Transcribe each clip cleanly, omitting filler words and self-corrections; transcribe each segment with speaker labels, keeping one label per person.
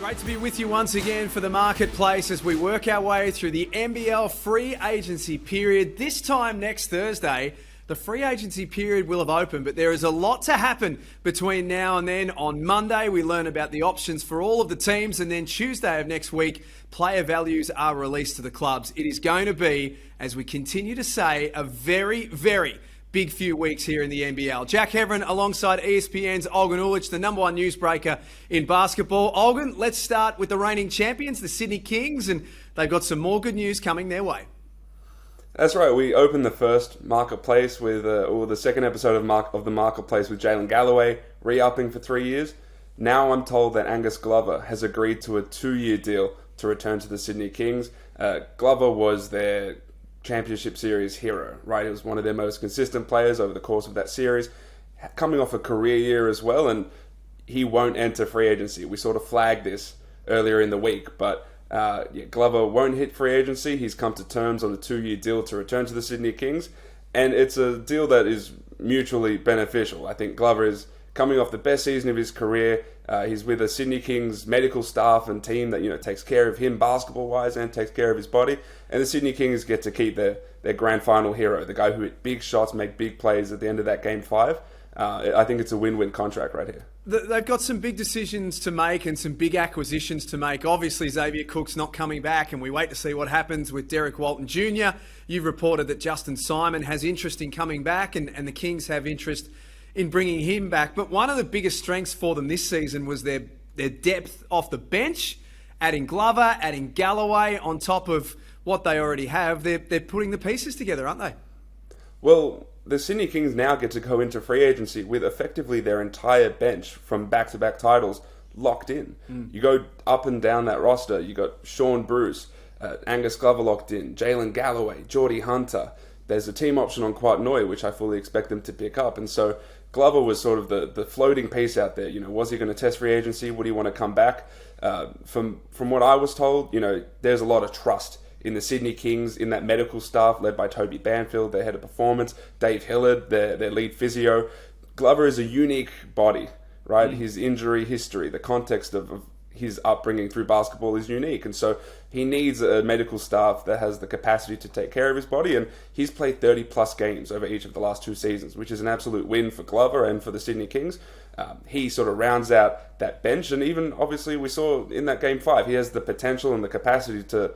Speaker 1: Great to be with you once again for the marketplace as we work our way through the NBL free agency period. This time next Thursday, the free agency period will have opened, but there is a lot to happen between now and then. On Monday, we learn about the options for all of the teams, and then Tuesday of next week, player values are released to the clubs. It is going to be, as we continue to say, a very, very big few weeks here in the NBL. Jack Heverin alongside ESPN's Olgun Ulic, the number one newsbreaker in basketball. Olgun, let's start with the reigning champions, the Sydney Kings, and they've got some more good news coming their way.
Speaker 2: That's right. We opened the first marketplace with, the second episode of the marketplace with Jalen Galloway re-upping for 3 years. Now I'm told that Angus Glover has agreed to a 2-year deal to return to the Sydney Kings. Glover was their Championship Series hero, right? He was one of their most consistent players over the course of that series, coming off a career year as well, and he won't enter free agency. We sort of flagged this earlier in the week, but Glover won't hit free agency. He's come to terms on a 2-year deal to return to the Sydney Kings, and it's a deal that is mutually beneficial. I think Glover is coming off the best season of his career. He's with a Sydney Kings medical staff and team that takes care of him basketball-wise and takes care of his body. And the Sydney Kings get to keep their grand final hero, the guy who hit big shots, make big plays at the end of that Game 5. I think it's a win-win contract right here.
Speaker 1: They've got some big decisions to make and some big acquisitions to make. Obviously, Xavier Cook's not coming back, and we wait to see what happens with Derek Walton Jr. You've reported that Justin Simon has interest in coming back, and the Kings have interest in bringing him back. But one of the biggest strengths for them this season was their depth off the bench, adding Glover, adding Galloway on top of what they already have. They're putting the pieces together, aren't they?
Speaker 2: Well, the Sydney Kings now get to go into free agency with effectively their entire bench from back-to-back titles locked in. You go up and down that roster. You got Sean Bruce, Angus Glover locked in, Jalen Galloway, Geordie Hunter. There's a team option on Quatnoy, which I fully expect them to pick up. And so Glover was sort of the floating piece out there. Was he going to test free agency? Would he want to come back? From what I was told, there's a lot of trust in the Sydney Kings, in that medical staff led by Toby Banfield, their head of performance, Dave Hillard, their lead physio. Glover is a unique body, right? His injury history, the context of his upbringing through basketball is unique. And so he needs a medical staff that has the capacity to take care of his body. And he's played 30-plus games over each of the last 2 seasons, which is an absolute win for Glover and for the Sydney Kings. He sort of rounds out that bench. And even, obviously, we saw in that Game 5, he has the potential and the capacity to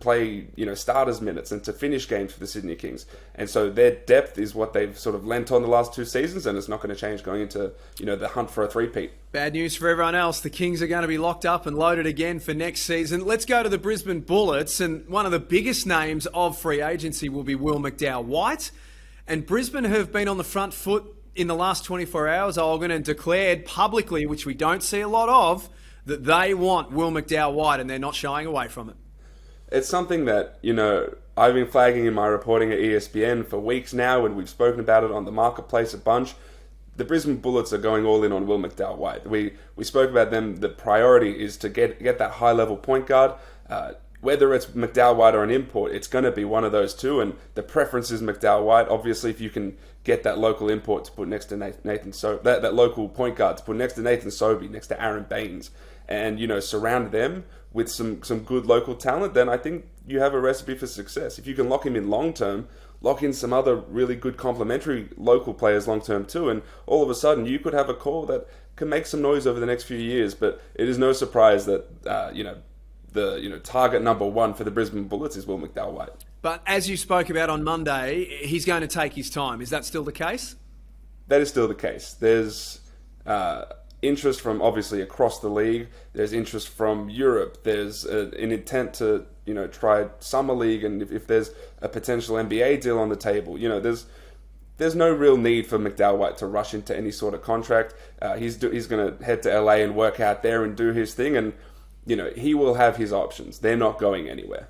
Speaker 2: play, starters minutes and to finish games for the Sydney Kings. And so their depth is what they've sort of lent on the last 2 seasons, and it's not going to change going into, the hunt for a three-peat.
Speaker 1: Bad news for everyone else. The Kings are going to be locked up and loaded again for next season. Let's go to the Brisbane Bullets, and one of the biggest names of free agency will be Will McDowell-White. And Brisbane have been on the front foot in the last 24 hours, Olgun, and declared publicly, which we don't see a lot of, that they want Will McDowell-White, and they're not shying away from it.
Speaker 2: It's something that, I've been flagging in my reporting at ESPN for weeks now, and we've spoken about it on the marketplace a bunch. The Brisbane Bullets are going all in on Will McDowell-White. We spoke about them. The priority is to get that high-level point guard. Whether it's McDowell-White or an import, it's going to be one of those two, and the preference is McDowell-White. Obviously, if you can get that local import to put next to Nathan that local point guard to put next to Nathan Sobey, next to Aaron Baines, and surround them with some good local talent, then I think you have a recipe for success. If you can lock him in long term, lock in some other really good complementary local players long term too, and all of a sudden you could have a core that can make some noise over the next few years. But it is no surprise that the target number one for the Brisbane Bullets is Will McDowell-White.
Speaker 1: But as you spoke about on Monday, he's going to take his time. Is that still the case?
Speaker 2: That is still the case. There's interest from obviously across the league. There's interest from Europe. There's an intent to try summer league, and if there's a potential NBA deal on the table, there's no real need for McDowell-White to rush into any sort of contract. He's going to head to LA and work out there and do his thing, and he will have his options. They're not going anywhere.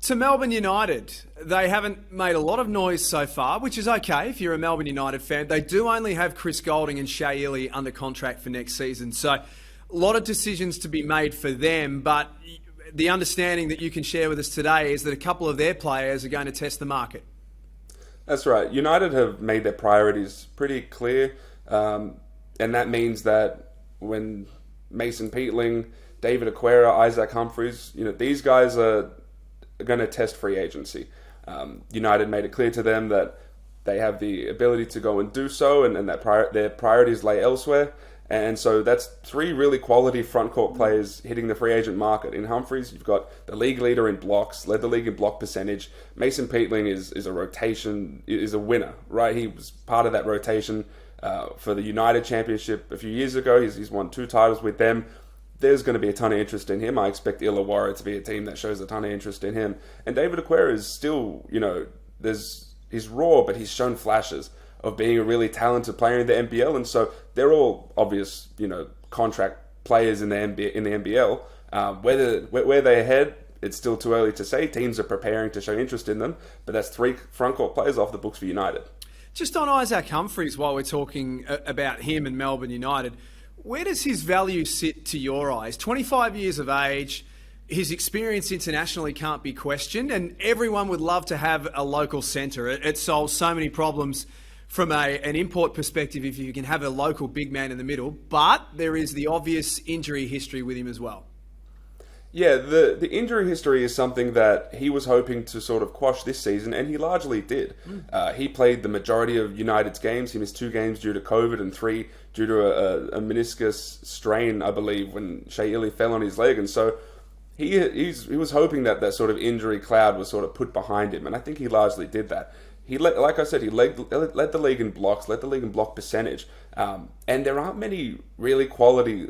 Speaker 1: To Melbourne United, they haven't made a lot of noise so far, which is okay if you're a Melbourne United fan. They do only have Chris Goulding and Shea Ely under contract for next season. So a lot of decisions to be made for them, but the understanding that you can share with us today is that a couple of their players are going to test the market.
Speaker 2: That's right. United have made their priorities pretty clear, and that means that when Mason Peatling, David Aquera, Isaac Humphries. These guys are going to test free agency. United made it clear to them that they have the ability to go and do so, and that their priorities lay elsewhere. And so that's three really quality front court players hitting the free agent market. In Humphries, you've got the league leader in blocks, led the league in block percentage. Mason Peatling is a winner, right? He was part of that rotation for the United Championship a few years ago. He's won 2 titles with them. There's going to be a ton of interest in him. I expect Illawarra to be a team that shows a ton of interest in him. And David Aquera is still, he's raw, but he's shown flashes of being a really talented player in the NBL. And so they're all obvious, contract players in the NBL. Where they head, it's still too early to say. Teams are preparing to show interest in them, but that's 3 front court players off the books for United.
Speaker 1: Just on Isaac Humphries, while we're talking about him and Melbourne United, where does his value sit to your eyes? 25 years of age, his experience internationally can't be questioned, and everyone would love to have a local centre. It solves so many problems from an import perspective if you can have a local big man in the middle, but there is the obvious injury history with him as well.
Speaker 2: Yeah, the injury history is something that he was hoping to sort of quash this season, and he largely did. He played the majority of United's games. He missed 2 games due to COVID and 3 due to a meniscus strain, I believe, when Shea Ili fell on his leg. And so he was hoping that sort of injury cloud was sort of put behind him, and I think he largely did that. Like I said, he led the league in blocks, led the league in block percentage, and there aren't many really quality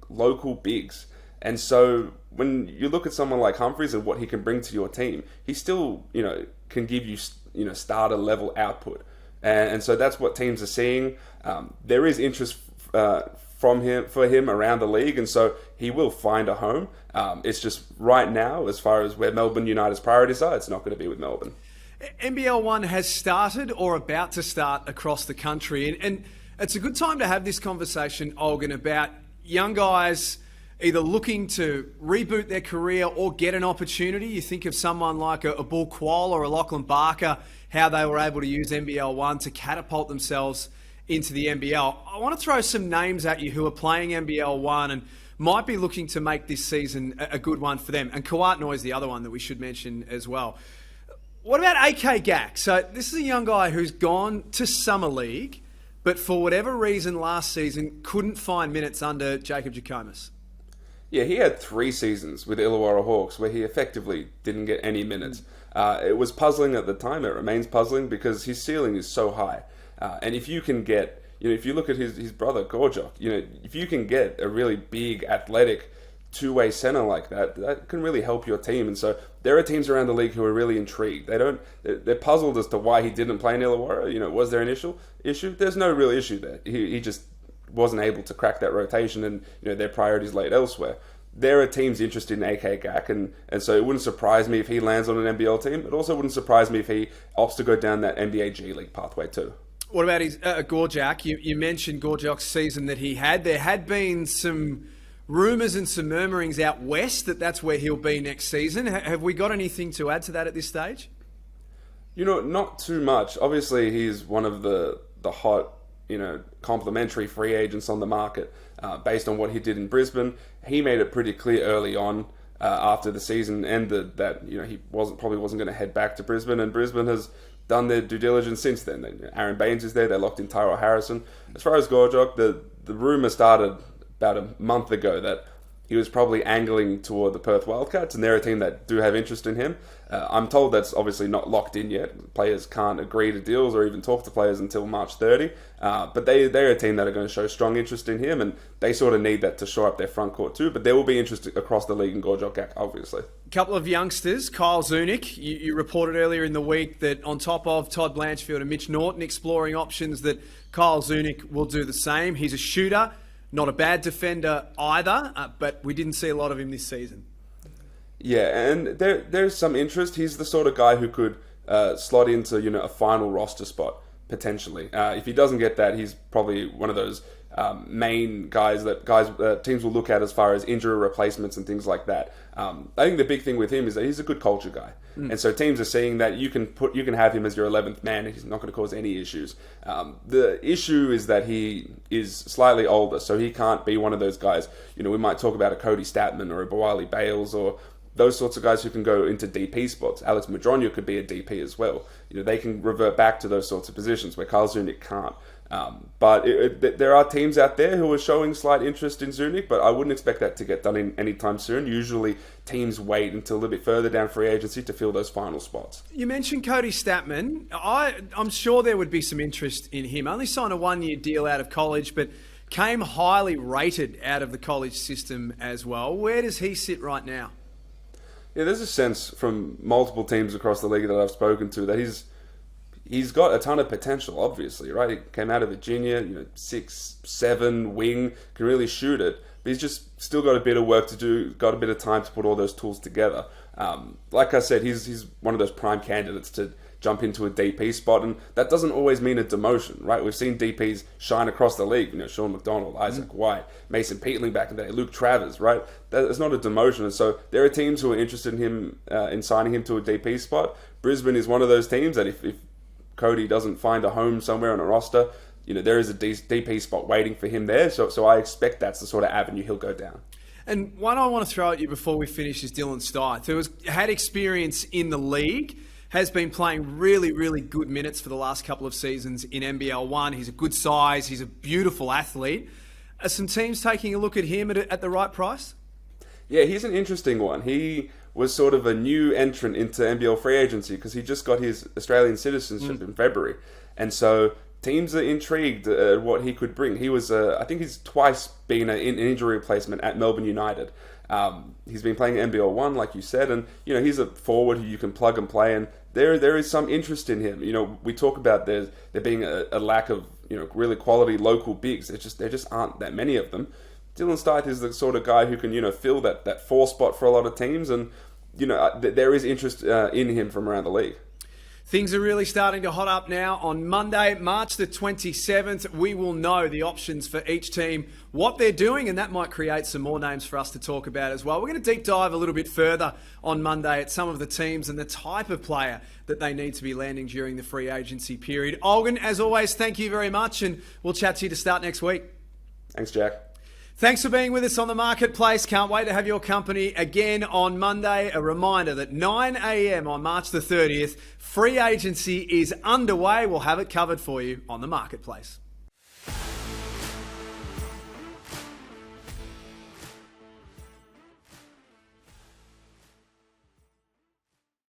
Speaker 2: local bigs. And so when you look at someone like Humphries and what he can bring to your team, he still, can give you, starter level output. And so that's what teams are seeing. There is interest for him around the league, and so he will find a home. It's just right now, as far as where Melbourne United's priorities are, it's not going to be with Melbourne.
Speaker 1: NBL 1 has started or about to start across the country, and it's a good time to have this conversation, Olgun, about young guys either looking to reboot their career or get an opportunity. You think of someone like a Bull Quoll or a Lachlan Barker, how they were able to use NBL 1 to catapult themselves into the NBL. I want to throw some names at you who are playing NBL 1 and might be looking to make this season a good one for them. And Kawat Noy is the other one that we should mention as well. What about AK Gak? So this is a young guy who's gone to Summer League, but for whatever reason last season couldn't find minutes under Jacob Jackomas.
Speaker 2: Yeah, he had 3 seasons with Illawarra Hawks where he effectively didn't get any minutes. It was puzzling at the time. It remains puzzling because his ceiling is so high. And if you can get, if you look at his brother Gorjok, if you can get a really big, athletic, 2-way center like that can really help your team. And so there are teams around the league who are really intrigued. They're puzzled as to why he didn't play in Illawarra. Was there an issue? There's no real issue there. He just wasn't able to crack that rotation, and their priorities laid elsewhere. There are teams interested in AK Gak, and so it wouldn't surprise me if he lands on an NBL team. It also wouldn't surprise me if he opts to go down that NBA G League pathway too.
Speaker 1: What about his Gorjak? You mentioned Gorjok's season that he had. There had been some rumours and some murmurings out west that's where he'll be next season. Have we got anything to add to that at this stage?
Speaker 2: Not too much. Obviously, he's one of the hot, complimentary free agents on the market based on what he did in Brisbane. He made it pretty clear early on after the season ended that he probably wasn't going to head back to Brisbane, and Brisbane has done their due diligence since then. Aaron Baines is there. They locked in Tyrell Harrison. As far as Gorjok, the rumour started about a month ago that he was probably angling toward the Perth Wildcats, and they're a team that do have interest in him. I'm told that's obviously not locked in yet. Players can't agree to deals or even talk to players until March 30. But they're a team that are going to show strong interest in him, and they sort of need that to shore up their front court too. But there will be interest across the league in Gorjok Gak, obviously.
Speaker 1: A couple of youngsters, Kyle Zunic. You reported earlier in the week that on top of Todd Blanchfield and Mitch Norton exploring options, that Kyle Zunic will do the same. He's a shooter. Not a bad defender either, but we didn't see a lot of him this season. Yeah,
Speaker 2: and there's some interest. He's the sort of guy who could slot into a final roster spot. potentially. If he doesn't get that, he's probably one of those main guys that teams will look at as far as injury replacements and things like that. I think the big thing with him is that he's a good culture guy, and so teams are seeing that you can have him as your 11th man, and he's not going to cause any issues. The issue is that he is slightly older, so he can't be one of those guys. We might talk about a Cody Statman or a Bawali Bales or those sorts of guys who can go into DP spots. Alex Madronya could be a DP as well. They can revert back to those sorts of positions where Karl Zunic can't. But there are teams out there who are showing slight interest in Zunic, but I wouldn't expect that to get done anytime soon. Usually teams wait until a little bit further down free agency to fill those final spots.
Speaker 1: You mentioned Cody Statman. I'm sure there would be some interest in him. Only signed a 1-year deal out of college, but came highly rated out of the college system as well. Where does he sit right now?
Speaker 2: Yeah, there's a sense from multiple teams across the league that I've spoken to that he's got a ton of potential, obviously, right? He came out of Virginia, 6'7", wing, can really shoot it, but he's just still got a bit of work to do, got a bit of time to put all those tools together. Like I said, he's one of those prime candidates to jump into a DP spot, and that doesn't always mean a demotion, right? We've seen DPs shine across the league, Sean McDonald, Isaac White, Mason Peatling back in the day, Luke Travers, right? That's not a demotion, and so there are teams who are interested in him, in signing him to a DP spot. Brisbane is one of those teams that if Cody doesn't find a home somewhere on a roster, there is a DP spot waiting for him there, so I expect that's the sort of avenue he'll go down.
Speaker 1: And one I want to throw at you before we finish is Dylan Stith, who has had experience in the league, has been playing really, really good minutes for the last couple of seasons in NBL 1. He's a good size. He's a beautiful athlete. Are some teams taking a look at him at the right price?
Speaker 2: Yeah, he's an interesting one. He was sort of a new entrant into NBL free agency because he just got his Australian citizenship in February. And so teams are intrigued at what he could bring. He was, I think he's twice been an injury replacement at Melbourne United. He's been playing NBL 1, like you said, and he's a forward who you can plug and play, and there is some interest in him. We talk about there being a lack of really quality local bigs. There just aren't that many of them. Dylan Stith is the sort of guy who can fill that 4 spot for a lot of teams, and there is interest in him from around the league.
Speaker 1: Things are really starting to hot up now. On Monday, March the 27th, we will know the options for each team, what they're doing, and that might create some more names for us to talk about as well. We're going to deep dive a little bit further on Monday at some of the teams and the type of player that they need to be landing during the free agency period. Olgun, as always, thank you very much, and we'll chat to you to start next week.
Speaker 2: Thanks, Jack.
Speaker 1: Thanks for being with us on The Marketplace. Can't wait to have your company again on Monday. A reminder that 9 a.m. on March the 30th, free agency is underway. We'll have it covered for you on The Marketplace.